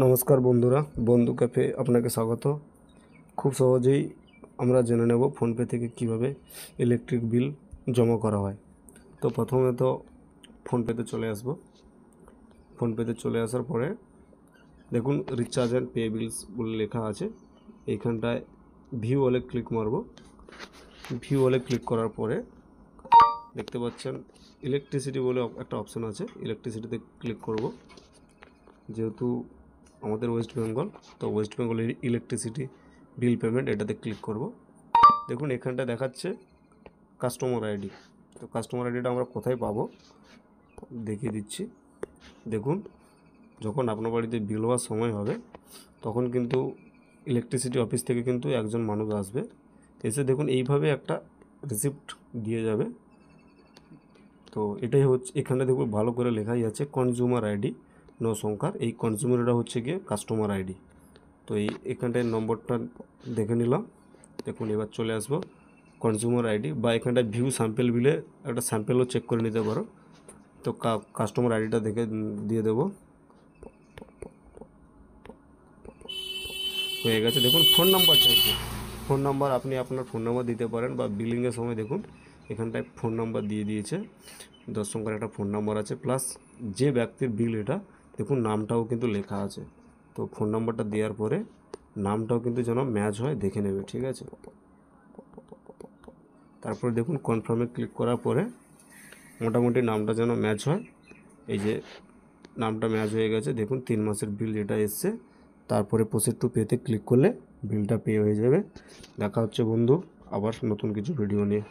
নমস্কার বন্ধুরা, বন্ধু ক্যাফে আপনাকে স্বাগত। খুব সহজেই আমরা জেনে নেব ফোনপে থেকে কিভাবে ইলেকট্রিক বিল জমা করা হয়। তো প্রথমে তো ফোনপেতে চলে আসব। ফোনপেতে চলে আসার পরে দেখুন রিচার্জ অ্যান্ড পে বিলস বলে লেখা আছে। এইখানটায় ভিউ ওয়ালে ক্লিক মারব। ভিউ ওয়ালে ক্লিক করার পরে দেখতে পাচ্ছেন ইলেকট্রিসিটি বলে একটা অপশান আছে। ইলেকট্রিসিটিতে ক্লিক করব। যেহেতু আমাদের ওয়েস্ট বেঙ্গল, তো ওয়েস্ট বেঙ্গলের ইলেকট্রিসিটি বিল পেমেন্ট এটাতে ক্লিক করব। দেখুন এখানটা দেখাচ্ছে কাস্টমার আইডি। তো কাস্টমার আইডিটা আমরা কোথায় পাবো দেখিয়ে দিচ্ছি। দেখুন যখন আপনার বাড়িতে বিল হওয়ার সময় হবে তখন কিন্তু ইলেকট্রিসিটি অফিস থেকে কিন্তু একজন মানুষ আসবে, এসে দেখুন এইভাবে একটা রিসিপ্ট দিয়ে যাবে। তো এটাই হচ্ছে, এখানে দেখুন ভালো করে লেখাই আছে কনজিউমার আইডি নো সংখ্যার। এই কনজিউমারটা হচ্ছে গিয়ে কাস্টমার আইডি। তো এখানটায় নম্বরটা দেখে নিলাম। দেখুন এবার চলে আসবো কনজিউমার আইডি, বা এখানটায় ভিউ স্যাম্পেল বিলে একটা স্যাম্পেলও চেক করে নিতে পারো। তো কাস্টমার আইডিটা দেখে দিয়ে দেবো। হয়ে গেছে। দেখুন ফোন নাম্বার চাইছে। ফোন নাম্বার আপনি আপনার ফোন নাম্বার দিতে পারেন, বা বিলিংয়ের সময় দেখুন এখানটায় ফোন নাম্বার দিয়ে দিয়েছে। 10 সংখ্যার একটা ফোন নাম্বার আছে, প্লাস যে ব্যক্তির বিল এটা দেখুন নামটাও কিন্তু লেখা আছে। তো ফোন নাম্বারটা দেওয়ার পরে নামটাও কিন্তু যেন ম্যাচ হয় দেখে নেবে, ঠিক আছে। তারপরে দেখুন কনফার্মে ক্লিক করার পরে মোটামুটি নামটা যেন ম্যাচ হয়। এই যে নামটা ম্যাচ হয়ে গেছে, দেখুন 3 মাসের বিল যেটা এসছে। তারপরে প্রসিড টু পেতে ক্লিক করলে বিলটা পে হয়ে যাবে। দেখা হচ্ছে বন্ধু আবার নতুন কিছু ভিডিও নিয়ে।